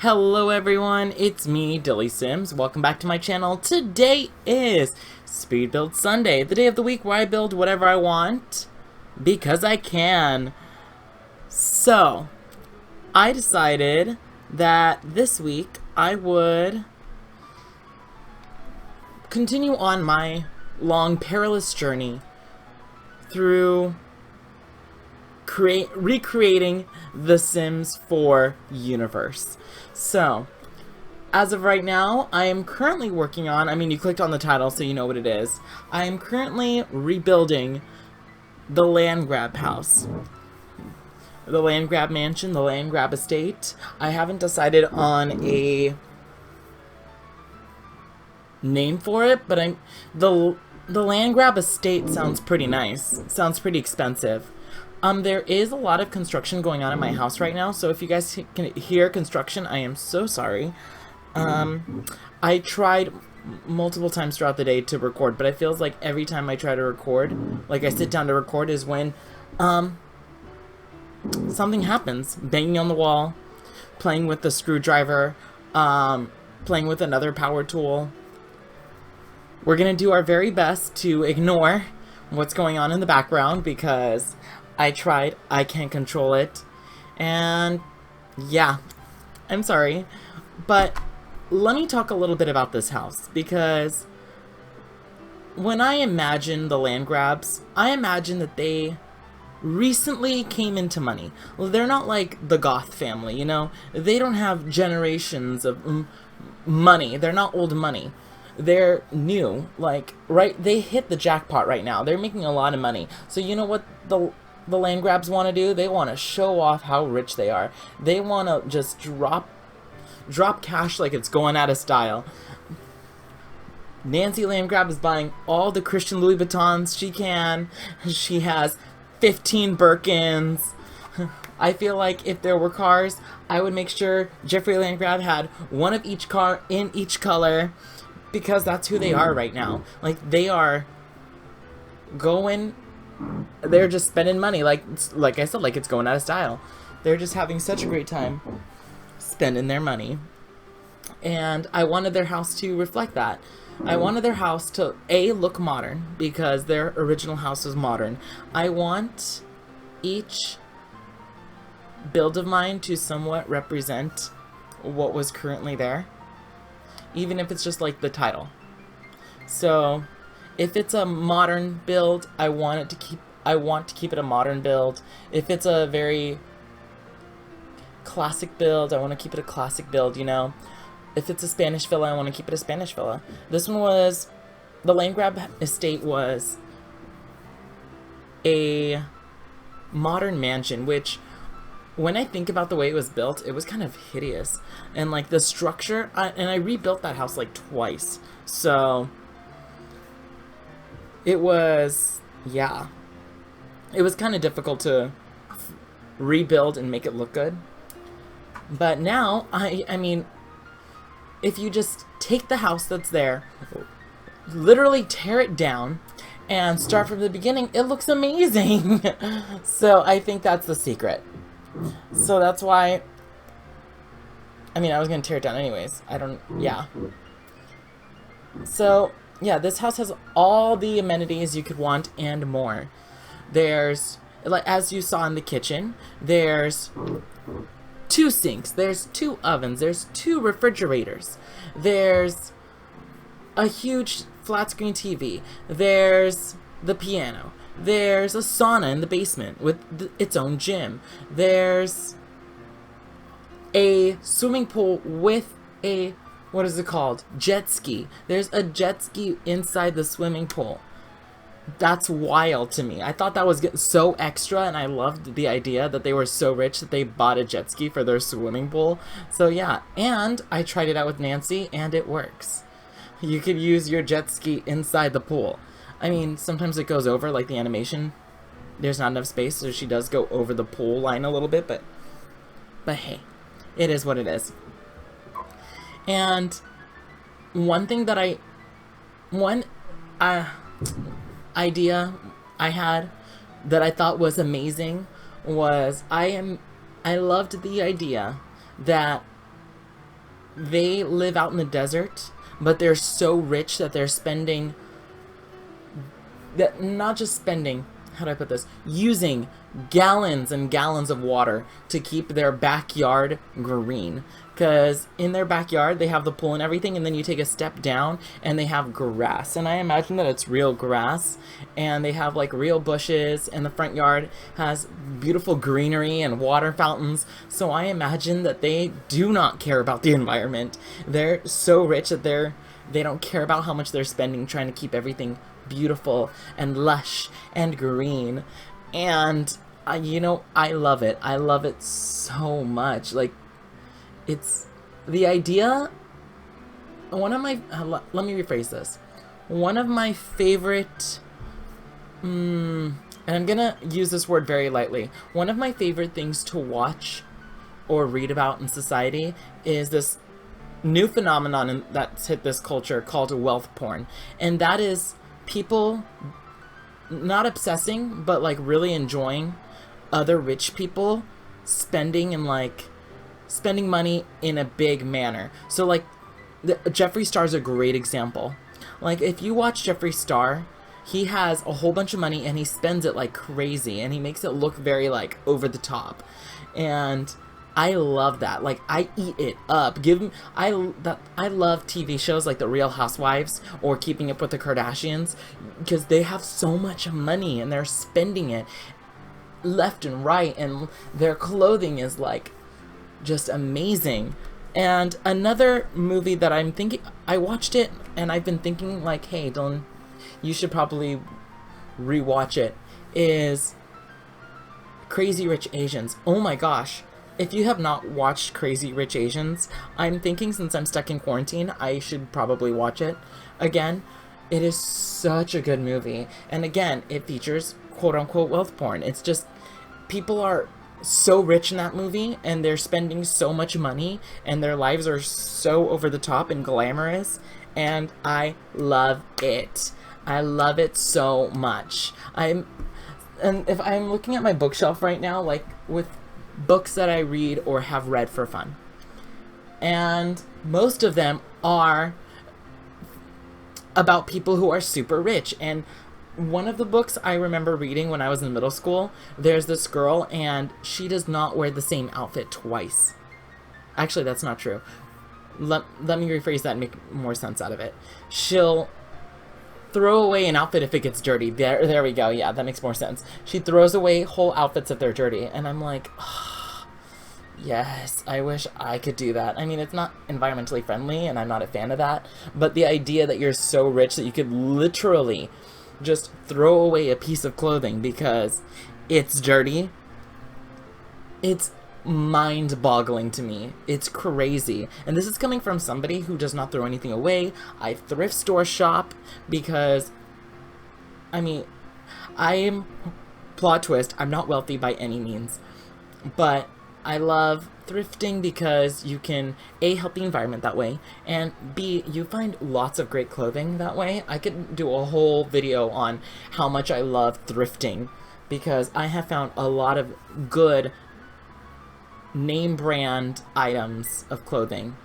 Hello everyone, it's me, DillysSims. Welcome back to my channel. Today is Speed Build Sunday, the day of the week where I build whatever I want, because I can. So, I decided that this week I would continue on my long, perilous journey through recreating the Sims 4 universe. So, as of right now, I am currently working on, you clicked on the title so you know what it is. I am currently rebuilding the Landgrab house. The Landgrab mansion, the Landgrab estate. I haven't decided on a name for it, but the Landgrab estate sounds pretty nice. Sounds pretty expensive. There is a lot of construction going on in my house right now, so if you guys can hear construction, I am so sorry. I tried multiple times throughout the day to record, but it feels like every time I try to record, like I sit down to record, is when, something happens. Banging on the wall, playing with the screwdriver, playing with another power tool. We're gonna do our very best to ignore what's going on in the background, because I tried, I can't control it, and yeah, I'm sorry, but let me talk a little bit about this house, because when I imagine the Landgrabs, I imagine that they recently came into money. Well, they're not like the Goth family, you know? They don't have generations of money. They're not old money. They're new, like, right, they hit the jackpot right now. They're making a lot of money. So you know what the Landgrabs want to do? They want to show off how rich they are. They want to just drop cash like it's going out of style. Nancy Landgrab is buying all the Christian Louis Vuittons she can. She has 15 Birkins. I feel like if there were cars, I would make sure Jeffrey Landgrab had one of each car in each color, because that's who they are right now. Like, they are going, they're just spending money, like I said, like it's going out of style. They're just having such a great time spending their money. And I wanted their house to reflect that. I wanted their house to, A, look modern, because their original house was modern. I want each build of mine to somewhat represent what was currently there, even if it's just like the title. So if it's a modern build, I want to keep it a modern build. If it's a very classic build, I want to keep it a classic build, you know. If it's a Spanish villa, I want to keep it a Spanish villa. This one was, the Landgrab estate was a modern mansion, which, when I think about the way it was built, it was kind of hideous. And like the structure, and I rebuilt that house like twice. So it was, yeah, it was kind of difficult to rebuild and make it look good. But now, I mean, if you just take the house that's there, literally tear it down, and start from the beginning, it looks amazing. So I think that's the secret. So that's why, I was going to tear it down anyways. Yeah. So, yeah, this house has all the amenities you could want and more. There's, like, as you saw in the kitchen, there's 2 sinks, there's 2 ovens, there's 2 refrigerators, there's a huge flat screen TV, there's the piano, there's a sauna in the basement with its own gym, there's a swimming pool with a, what is it called, jet ski. There's a jet ski inside the swimming pool. That's wild to me. I thought that was so extra, and I loved the idea that they were so rich that they bought a jet ski for their swimming pool. So yeah, and I tried it out with Nancy, and it works. You could use your jet ski inside the pool. Sometimes it goes over, like the animation. There's not enough space, so she does go over the pool line a little bit, but hey, it is what it is. And one thing that idea I had that I thought was amazing was I loved the idea that they live out in the desert, but they're so rich that they're spending, that not just spending, how do I put this, using gallons and gallons of water to keep their backyard green. Because in their backyard, they have the pool and everything, and then you take a step down, and they have grass. And I imagine that it's real grass, and they have, like, real bushes, and the front yard has beautiful greenery and water fountains. So I imagine that they do not care about the environment. They're so rich that they don't care about how much they're spending trying to keep everything beautiful and lush and green. And, you know, I love it. I love it so much. Like, it's the idea. One of my let me rephrase this. One of my favorite, and I'm gonna use this word very lightly. One of my favorite things to watch or read about in society is this new phenomenon that's hit this culture called wealth porn, and that is people not obsessing, but like really enjoying other rich people spending money in a big manner. So like Jeffree Star's a great example. Like if you watch Jeffree Star, he has a whole bunch of money and he spends it like crazy, and he makes it look very like over the top. And I love that. Like, I eat it up. I love TV shows like The Real Housewives or Keeping Up with the Kardashians, because they have so much money and they're spending it left and right, and their clothing is like just amazing. And another movie that I'm thinking, I watched it and I've been thinking like, hey Dylan, you should probably rewatch it, is Crazy Rich Asians. Oh my gosh. If you have not watched Crazy Rich Asians, I'm thinking since I'm stuck in quarantine, I should probably watch it again. It is such a good movie. And again, it features quote-unquote wealth porn. It's just, people are so rich in that movie, and they're spending so much money, and their lives are so over the top and glamorous, and I love it. I love it so much. And if I'm looking at my bookshelf right now, like with books that I read or have read for fun, and most of them are about people who are super rich. And one of the books I remember reading when I was in middle school, there's this girl and she does not wear the same outfit twice. Actually, that's not true. Let me rephrase that and make more sense out of it. She'll throw away an outfit if it gets dirty. There we go. Yeah, that makes more sense. She throws away whole outfits if they're dirty. And I'm like, oh, yes, I wish I could do that. I mean, it's not environmentally friendly, and I'm not a fan of that. But the idea that you're so rich that you could literally just throw away a piece of clothing because it's dirty, it's mind-boggling to me. It's crazy. And this is coming from somebody who does not throw anything away. I thrift store shop because, I mean, plot twist, I'm not wealthy by any means, but I love thrifting because you can A, help the environment that way, and B, you find lots of great clothing that way. I could do a whole video on how much I love thrifting, because I have found a lot of good name brand items of clothing,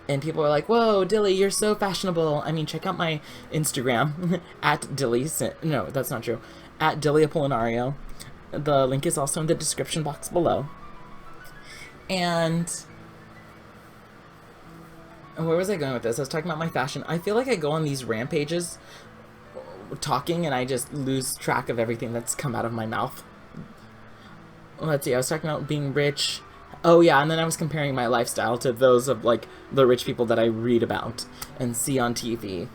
and people are like, whoa, Dilly, you're so fashionable. I mean, check out my Instagram at DillysSims. No, that's not true. At Dilly Apollinario. The link is also in the description box below. And where was I going with this? I was talking about my fashion. I feel like I go on these rampages talking and I just lose track of everything that's come out of my mouth. Let's see, I was talking about being rich. Oh yeah, and then I was comparing my lifestyle to those of like the rich people that I read about and see on TV.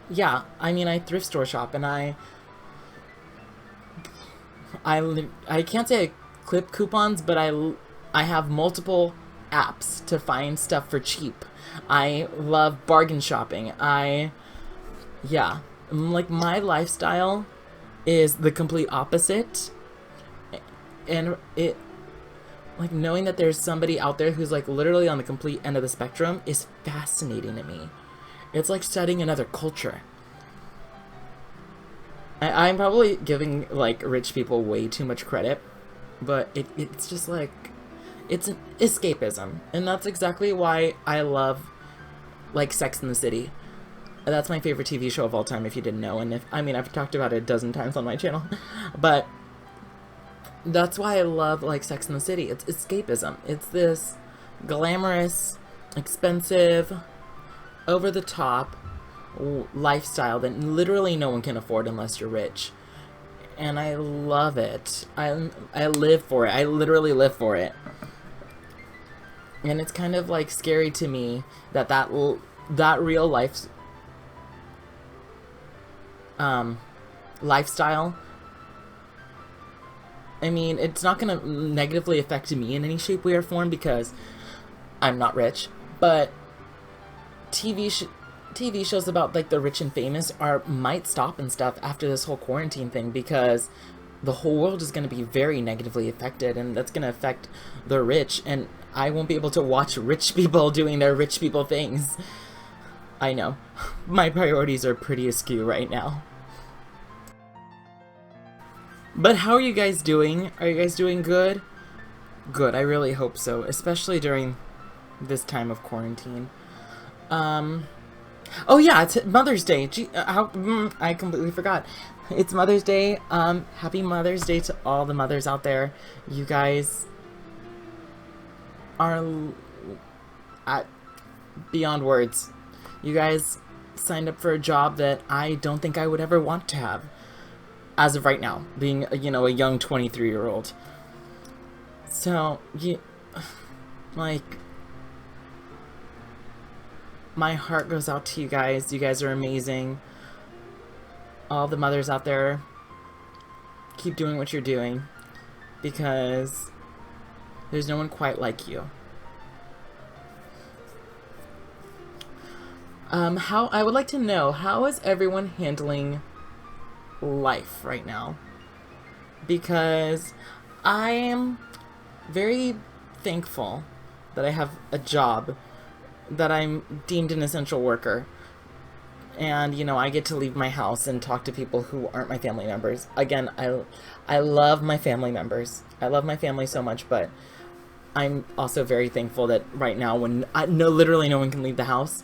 Yeah, I mean, I thrift store shop, and I can't say I clip coupons, but I have multiple apps to find stuff for cheap. I love bargain shopping. Yeah, like my lifestyle is the complete opposite, and it, like, knowing that there's somebody out there who's like literally on the complete end of the spectrum is fascinating to me. It's like studying another culture. I'm probably giving like rich people way too much credit, but it's just like, It's an escapism, and that's exactly why I love, like, Sex and the City. That's my favorite TV show of all time, if you didn't know. And I've talked about it a dozen times on my channel. But that's why I love, like, Sex and the City. It's escapism. It's this glamorous, expensive, over-the-top lifestyle that literally no one can afford unless you're rich. And I love it. I live for it. I literally live for it. And it's kind of, like, scary to me that real life lifestyle, I mean, it's not going to negatively affect me in any shape, way, or form because I'm not rich, but TV shows about, like, the rich and famous might stop and stuff after this whole quarantine thing, because the whole world is going to be very negatively affected, and that's going to affect the rich, and I won't be able to watch rich people doing their rich people things. I know. My priorities are pretty askew right now. But how are you guys doing? Are you guys doing good? Good, I really hope so, especially during this time of quarantine. Oh yeah, it's Mother's Day. Gee, I completely forgot. It's Mother's Day. Happy Mother's Day to all the mothers out there. You guys are beyond words. You guys signed up for a job that I don't think I would ever want to have. As of right now, being, you know, a young 23-year-old. So, like, my heart goes out to you guys. You guys are amazing. All the mothers out there, keep doing what you're doing, because there's no one quite like you. I would like to know, how is everyone handling life right now? Because I am very thankful that I have a job, that I'm deemed an essential worker, and, you know, I get to leave my house and talk to people who aren't my family members. Again, I love my family members. I love my family so much, but I'm also very thankful that right now, when literally no one can leave the house,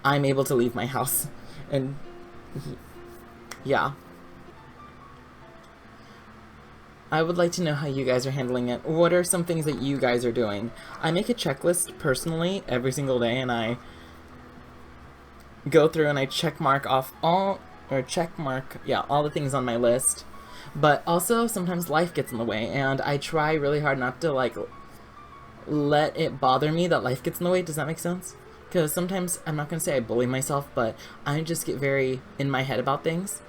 I'm able to leave my house. And yeah. I would like to know how you guys are handling it. What are some things that you guys are doing? I make a checklist personally every single day, and I go through and I check mark all the things on my list. But also sometimes life gets in the way, and I try really hard not to, like, let it bother me that life gets in the way. Does that make sense? Because sometimes, I'm not going to say I bully myself, but I just get very in my head about things.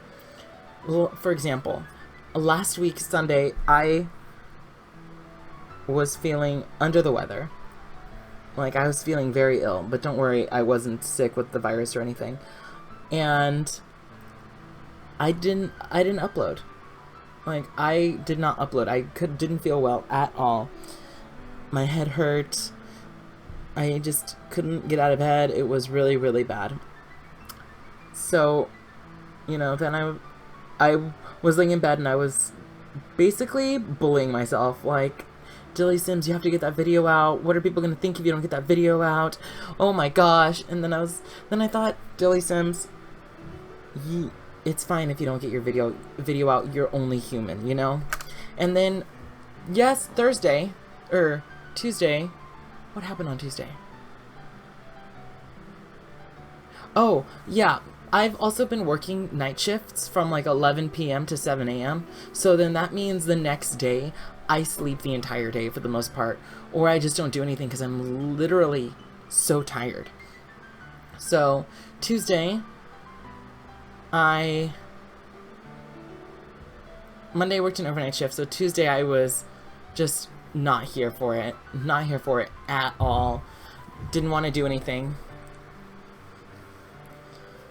Well, for example, last week, Sunday, I was feeling under the weather. Like, I was feeling very ill, but don't worry, I wasn't sick with the virus or anything. And I didn't upload. Like, I did not upload. I didn't feel well at all. My head hurt. I just couldn't get out of bed. It was really, really bad. So, you know, then I was laying in bed and I was basically bullying myself. Like, DillysSims, you have to get that video out. What are people going to think if you don't get that video out? Oh my gosh. And then I thought, DillysSims, it's fine if you don't get your video out. You're only human, you know? And then, yes, Tuesday. What happened on Tuesday? Oh, yeah. I've also been working night shifts from like 11 p.m. to 7 a.m. So then that means the next day I sleep the entire day for the most part. Or I just don't do anything because I'm literally so tired. So Tuesday, Monday I worked an overnight shift. So Tuesday I was just not here for it. Not here for it at all. Didn't want to do anything.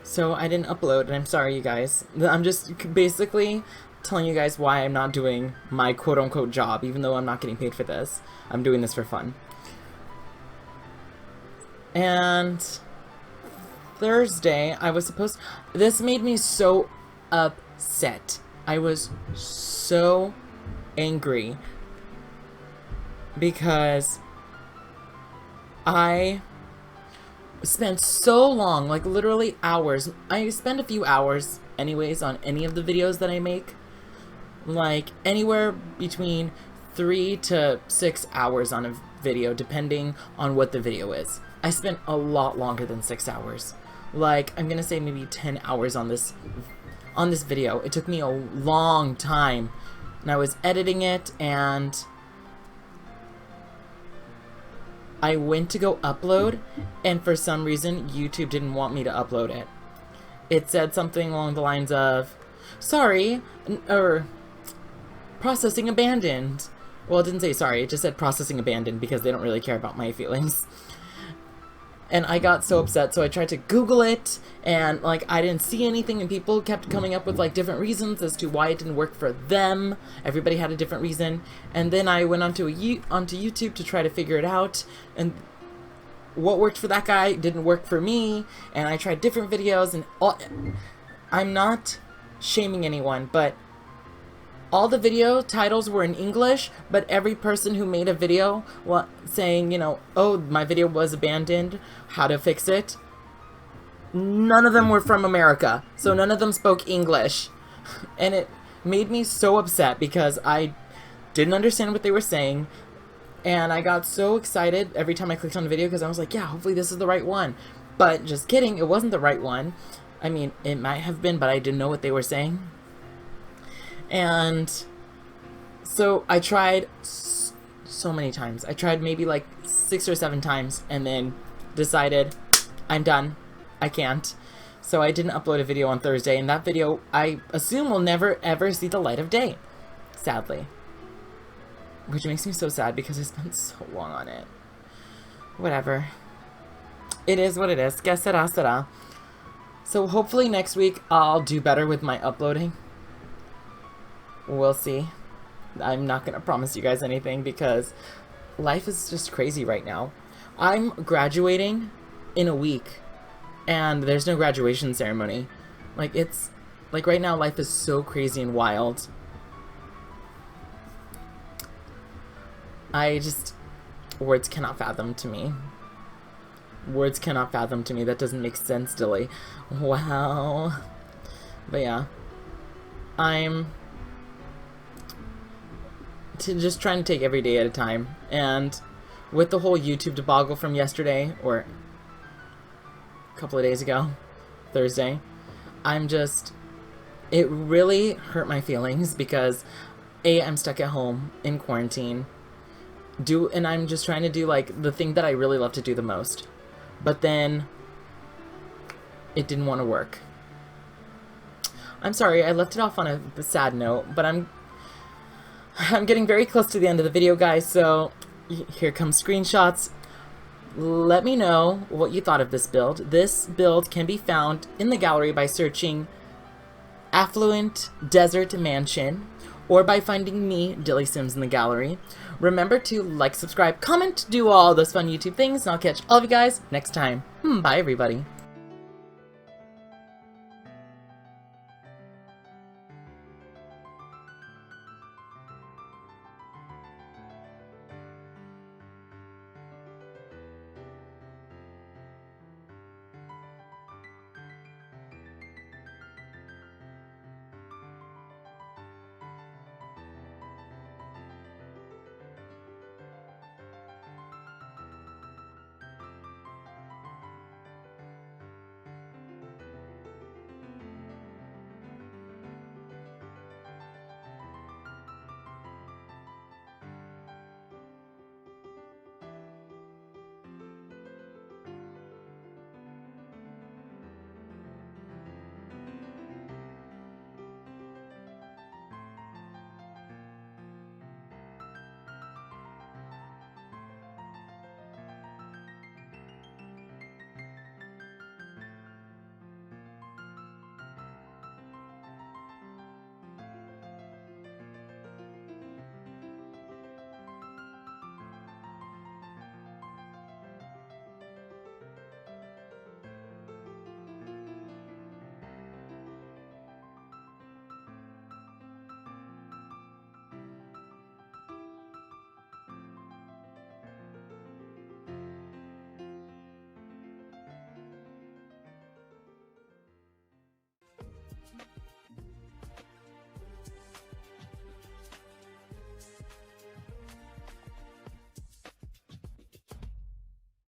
So I didn't upload, and I'm sorry, you guys. I'm just basically telling you guys why I'm not doing my quote-unquote job, even though I'm not getting paid for this. I'm doing this for fun. And Thursday, this made me so upset. I was so angry. because I spent so long, like literally hours. I spend a few hours anyways on any of the videos that I make. Like anywhere between 3 to 6 hours on a video, depending on what the video is. I spent a lot longer than 6 hours. Like, I'm gonna say maybe 10 hours on this video. It took me a long time. And I was editing it, and I went to go upload, and for some reason, YouTube didn't want me to upload it. It said something along the lines of, sorry, or processing abandoned. Well, it didn't say sorry, it just said processing abandoned because they don't really care about my feelings. And I got so upset, so I tried to Google it, and like I didn't see anything, and people kept coming up with like different reasons as to why it didn't work for them. Everybody had a different reason. And then I went onto YouTube to try to figure it out, and what worked for that guy didn't work for me, and I tried different videos, and I'm not shaming anyone, but all the video titles were in English, but every person who made a video saying, you know, oh, my video was abandoned, how to fix it, none of them were from America, so none of them spoke English. And it made me so upset because I didn't understand what they were saying, and I got so excited every time I clicked on a video because I was like, yeah, hopefully this is the right one. But just kidding, it wasn't the right one. I mean, it might have been, but I didn't know what they were saying. And so I tried so many times. I tried maybe like 6 or 7 times and then decided I'm done. I can't. So I didn't upload a video on Thursday, and that video I assume will never ever see the light of day, sadly. Which makes me so sad because I spent so long on it. Whatever. It is what it is. Que sera, sera. So hopefully next week I'll do better with my uploading. We'll see. I'm not gonna promise you guys anything because life is just crazy right now. I'm graduating in a week, and there's no graduation ceremony. Like, it's like right now life is so crazy and wild. Words cannot fathom to me. Words cannot fathom to me. That doesn't make sense, Dilly. Wow. But yeah, I'm just trying to take every day at a time, and with the whole YouTube debacle from yesterday, or a couple of days ago, Thursday, it really hurt my feelings because I'm stuck at home in quarantine, and I'm just trying to do like the thing that I really love to do the most, but then it didn't want to work. I'm sorry, I left it off on a sad note, but I'm getting very close to the end of the video, guys, so here come screenshots. Let me know what you thought of this build. This build can be found in the gallery by searching Affluent Desert Mansion, or by finding me, DillysSims, in the gallery. Remember to like, subscribe, comment, do all those fun YouTube things, and I'll catch all of you guys next time. Bye, everybody.